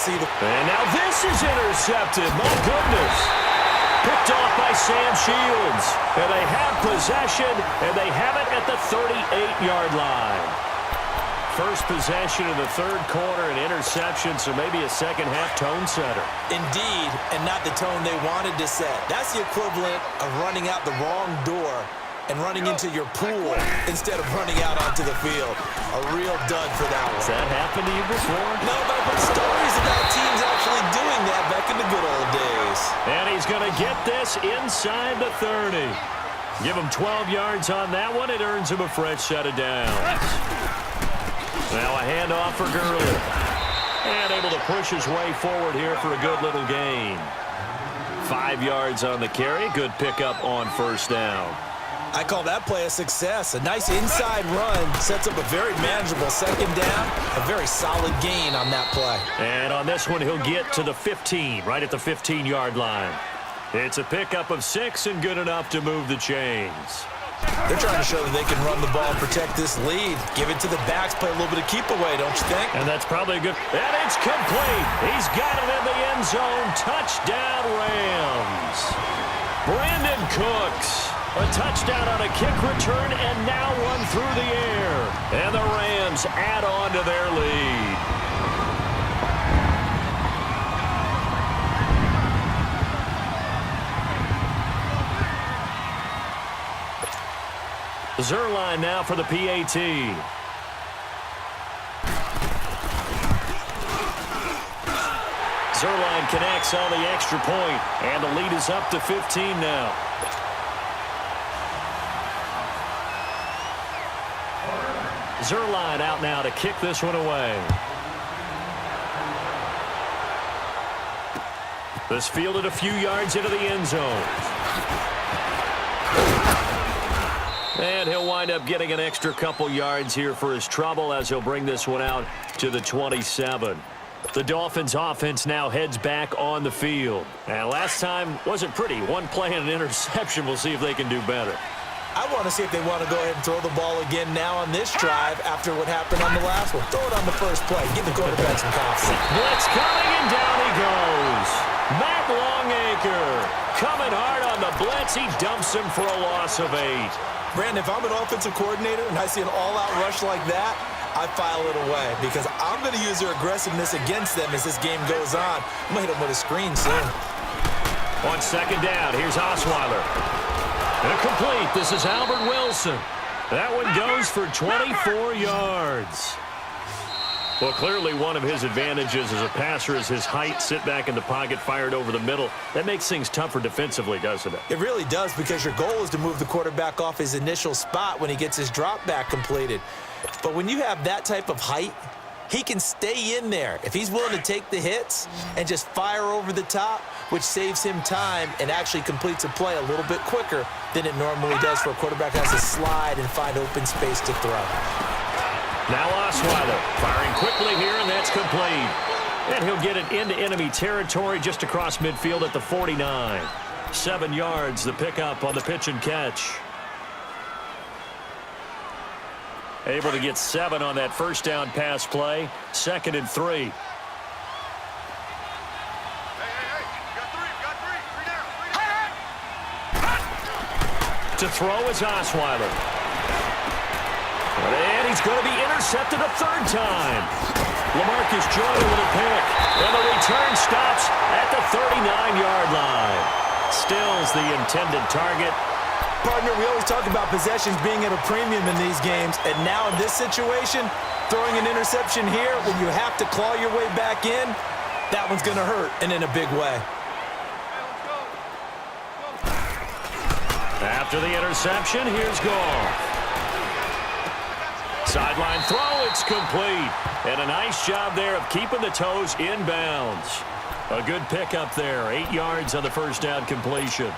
see the... And now this is intercepted. My goodness. Picked off by Sam Shields. And they have possession, and they have it at the 38-yard line. First possession of the third quarter, an interception, so maybe a second-half tone setter. Indeed, and not the tone they wanted to set. That's the equivalent of running out the wrong door and running into your pool instead of running out onto the field. A real dud for that one. Has that happened to you before? No, but I've heard stories about teams actually doing that back in the good old days. And he's going to get this inside the 30. Give him 12 yards on that one. It earns him a fresh set of downs. Now a handoff for Gurley. And able to push his way forward here for a good little gain. 5 yards on the carry. Good pickup on first down. I call that play a success. A nice inside run sets up a very manageable second down. A very solid gain on that play. And on this one, he'll get to the 15, right at the 15-yard line. It's a pickup of 6 and good enough to move the chains. They're trying to show that they can run the ball and protect this lead. Give it to the backs, play a little bit of keep away, don't you think? And that's probably a good... And it's complete. He's got it in the end zone. Touchdown, Rams. Brandon Cooks. A touchdown on a kick return, and now one through the air. And the Rams add on to their lead. Zerline now for the PAT. Zerline connects on the extra point, and the lead is up to 15 now. Zerline out now to kick this one away. This fielded a few yards into the end zone. And he'll wind up getting an extra couple yards here for his trouble as he'll bring this one out to the 27. The Dolphins offense now heads back on the field. And last time wasn't pretty. One play and an interception. We'll see if they can do better. I want to see if they want to go ahead and throw the ball again now on this drive after what happened on the last one. Throw it on the first play. Give the quarterback some confidence. Blitz coming, and down he goes. Matt Longacre coming hard on the blitz. He dumps him for a loss of 8. Brandon, if I'm an offensive coordinator and I see an all-out rush like that, I file it away because I'm going to use their aggressiveness against them as this game goes on. I'm going to hit them with a screen soon. On second down, here's Osweiler. And complete. This is Albert Wilson. That one goes for 24 yards. Well, clearly one of his advantages as a passer is his height. Sit back in the pocket, fired over the middle. That makes things tougher defensively, doesn't it? It really does, because your goal is to move the quarterback off his initial spot when he gets his drop back completed. But when you have that type of height, he can stay in there. If he's willing to take the hits and just fire over the top, which saves him time and actually completes a play a little bit quicker than it normally does for a quarterback that has to slide and find open space to throw. Now Osweiler firing quickly here, and that's complete. And he'll get it into enemy territory just across midfield at the 49. 7 yards, the pickup on the pitch and catch. Able to get 7 on that first down pass play. 2nd and 3. To throw is Osweiler. And he's going to be intercepted a 3rd time. LaMarcus Joyner with a pick. And the return stops at the 39-yard line. Stills the intended target. Partner, we always talk about possessions being at a premium in these games. And now in this situation, throwing an interception here when you have to claw your way back in, that one's going to hurt, and in a big way. After the interception, here's Goff. Sideline throw, it's complete. And a nice job there of keeping the toes inbounds. A good pickup there, 8 yards on the first down completion.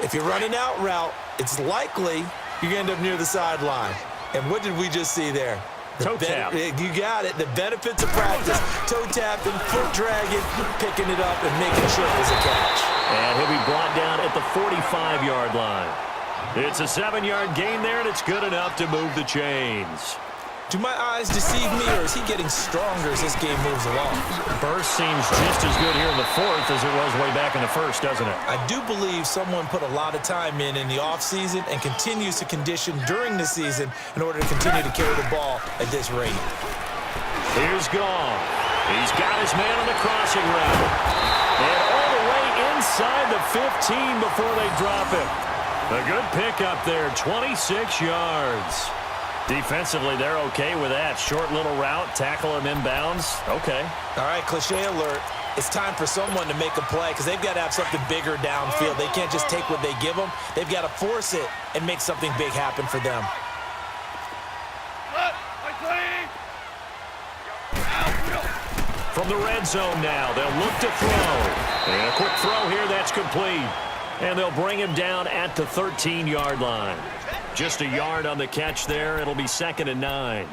If you're running out route, it's likely you're going to end up near the sideline. And what did we just see there? Toe tap. You got it. The benefits of practice. Toe tapping, foot dragging, picking it up, and making sure it was a catch. And he'll be brought down at the 45-yard line. It's a 7-yard gain there, and it's good enough to move the chains. Do my eyes deceive me, or is he getting stronger as this game moves along? Burst seems just as good here in the fourth as it was way back in the first, doesn't it? I do believe someone put a lot of time in the offseason and continues to condition during the season in order to continue to carry the ball at this rate. Here's Gall. He's got his man on the crossing route. And all the way inside the 15 before they drop it. A good pickup there, 26 yards. Defensively, they're okay with that. Short little route, tackle him inbounds. Okay. All right, cliche alert. It's time for someone to make a play because they've got to have something bigger downfield. They can't just take what they give them. They've got to force it and make something big happen for them. From the red zone now, they'll look to throw. And a quick throw here, that's complete. And they'll bring him down at the 13-yard line. Just a yard on the catch there. It'll be 2nd and 9.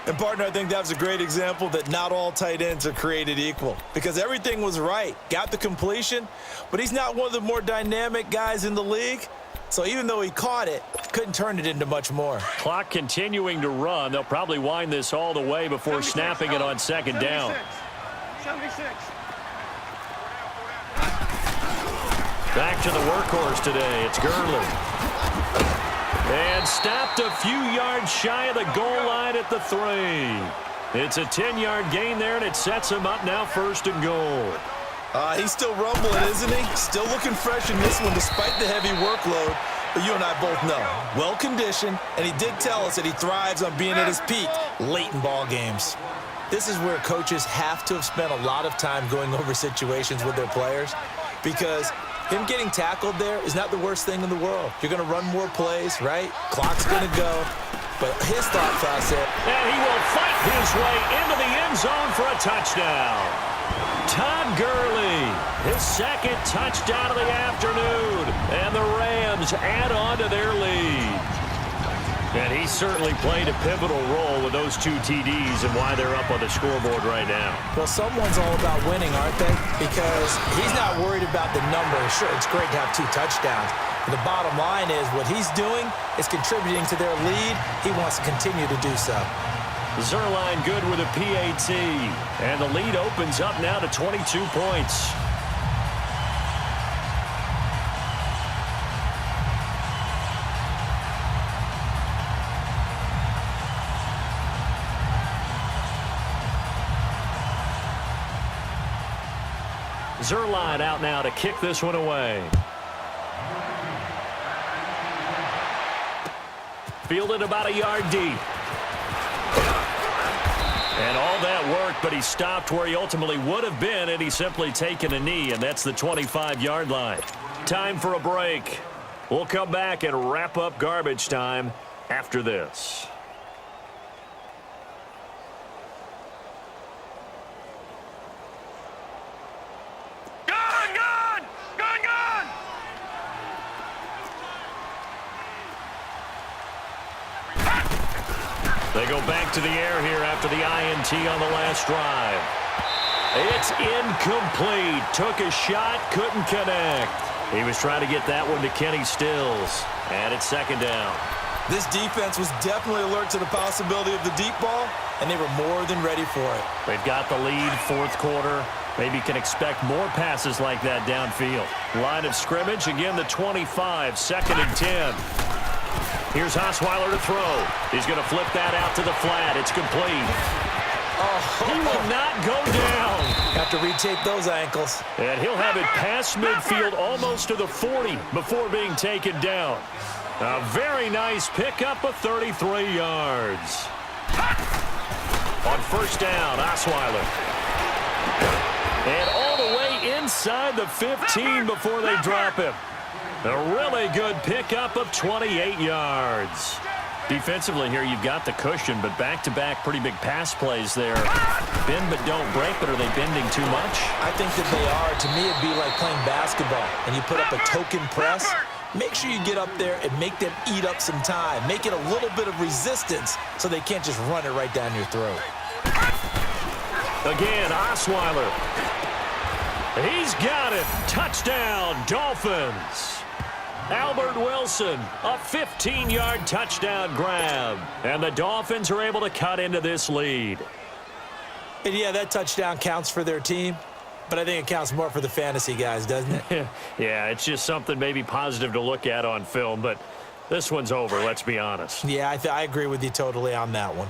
And, partner, I think that was a great example that not all tight ends are created equal because everything was right. Got the completion, but he's not one of the more dynamic guys in the league. So even though he caught it, couldn't turn it into much more. Clock continuing to run. They'll probably wind this all the way before snapping it on 2nd down. 76. Back to the workhorse today. It's Gurley. And stopped a few yards shy of the goal line at the 3. It's a 10-yard gain there, and it sets him up now 1st and goal. He's still rumbling, isn't he? Still looking fresh in this one despite the heavy workload. But you and I both know, well-conditioned, and he did tell us that he thrives on being at his peak late in ball games. This is where coaches have to have spent a lot of time going over situations with their players because him getting tackled there is not the worst thing in the world. You're going to run more plays, right? Clock's going to go. But his thought process. And he will fight his way into the end zone for a touchdown. Todd Gurley, his 2nd touchdown of the afternoon. And the Rams add on to their lead. And he certainly played a pivotal role with those 2 TDs and why they're up on the scoreboard right now. Well, someone's all about winning, aren't they? Because he's not worried about the number. Sure, it's great to have 2 touchdowns. But the bottom line is what he's doing is contributing to their lead. He wants to continue to do so. Zerline good with a PAT. And the lead opens up now to 22 points. Zerline out now to kick this one away. Fielded about a yard deep. And all that worked, but he stopped where he ultimately would have been, and he's simply taken a knee, and that's the 25-yard line. Time for a break. We'll come back and wrap up garbage time after this. They go back to the air here after the INT on the last drive. It's incomplete. Took a shot, couldn't connect. He was trying to get that one to Kenny Stills. And it's 2nd down. This defense was definitely alert to the possibility of the deep ball, and they were more than ready for it. They've got the lead, 4th quarter. Maybe can expect more passes like that downfield. Line of scrimmage, again the 25, 2nd and 10. Here's Osweiler to throw. He's going to flip that out to the flat. It's complete. He will not go down. Have to retake those ankles. And he'll have it past midfield almost to the 40 before being taken down. A very nice pickup of 33 yards. On 1st down, Osweiler. And all the way inside the 15 before they drop him. A really good pickup of 28 yards. Defensively here, you've got the cushion, but back-to-back pretty big pass plays there. Bend but don't break, but are they bending too much? I think that they are. To me, it'd be like playing basketball, and you put up a token press. Make sure you get up there and make them eat up some time. Make it a little bit of resistance so they can't just run it right down your throat. Again, Osweiler. He's got it. Touchdown, Dolphins. Albert Wilson, a 15-yard touchdown grab. And the Dolphins are able to cut into this lead. And yeah, that touchdown counts for their team, but I think it counts more for the fantasy guys, doesn't it? Yeah, it's just something maybe positive to look at on film, but this one's over, let's be honest. Yeah, I agree with you totally on that one.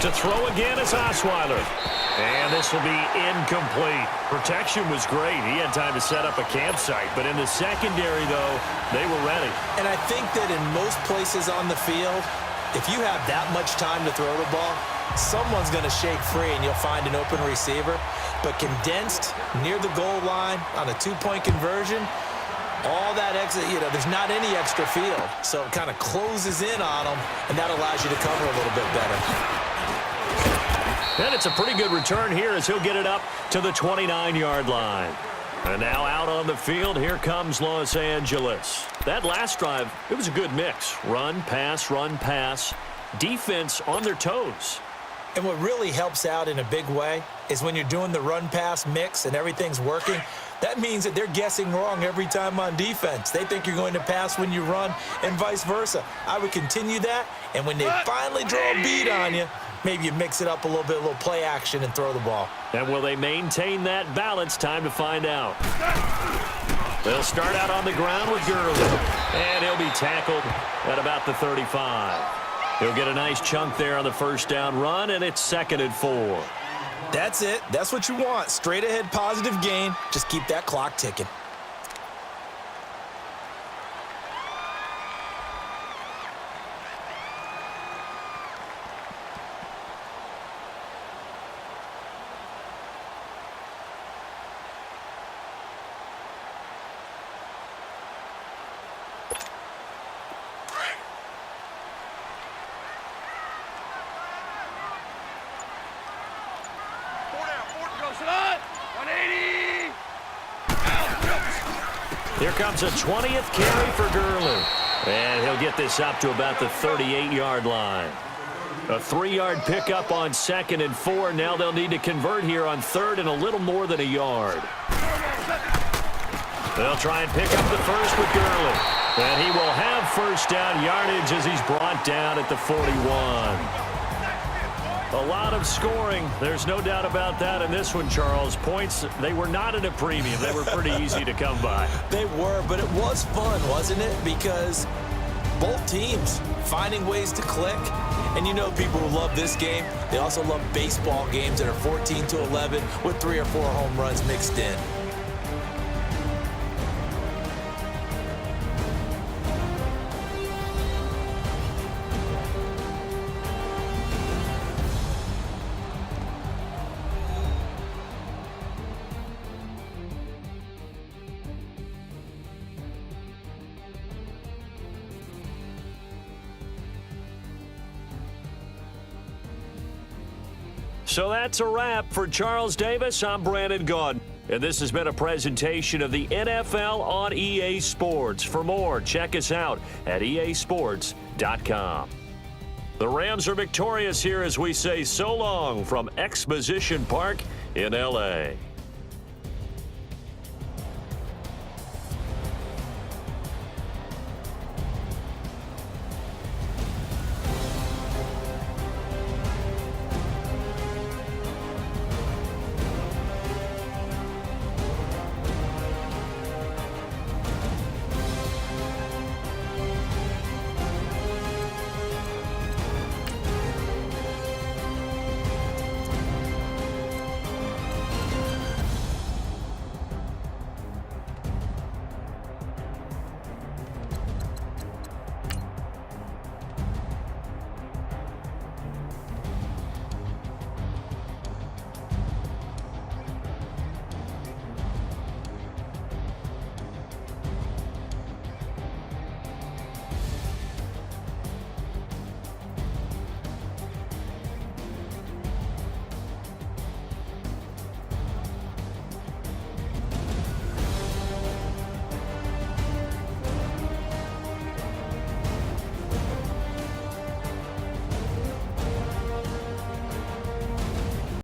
To throw again is Osweiler. And this will be incomplete. Protection was great. He had time to set up a campsite. But in the secondary, though, they were ready. And I think that in most places on the field, if you have that much time to throw the ball, someone's going to shake free and you'll find an open receiver. But condensed near the goal line on a two-point conversion, all that exit, there's not any extra field. So it kind of closes in on them, and that allows you to cover a little bit better. And it's a pretty good return here as he'll get it up to the 29-yard line. And now out on the field, here comes Los Angeles. That last drive, it was a good mix. Run, pass, defense on their toes. And what really helps out in a big way is when you're doing the run-pass mix and everything's working, that means that they're guessing wrong every time on defense. They think you're going to pass when you run and vice versa. I would continue that, and when they finally draw a beat on you, maybe you mix it up a little bit, a little play action, and throw the ball. And will they maintain that balance? Time to find out. They'll start out on the ground with Gurley, and he'll be tackled at about the 35. He'll get a nice chunk there on the first down run, and it's 2nd and 4. That's it. That's what you want. Straight ahead, positive gain. Just keep that clock ticking. Here comes a 20th carry for Gurley. And he'll get this up to about the 38-yard line. A 3-yard pickup on 2nd and 4. Now they'll need to convert here on 3rd and a little more than a yard. They'll try and pick up the first with Gurley. And he will have first down yardage as he's brought down at the 41. A lot of scoring. There's no doubt about that in this one, Charles. Points, they were not at a premium. They were pretty easy to come by. They were, but it was fun, wasn't it? Because both teams finding ways to click. And people who love this game, they also love baseball games that are 14-11 with 3 or 4 home runs mixed in. So that's a wrap for Charles Davis. I'm Brandon Gaudin, and this has been a presentation of the NFL on EA Sports. For more, check us out at easports.com. The Rams are victorious here as we say so long from Exposition Park in L.A.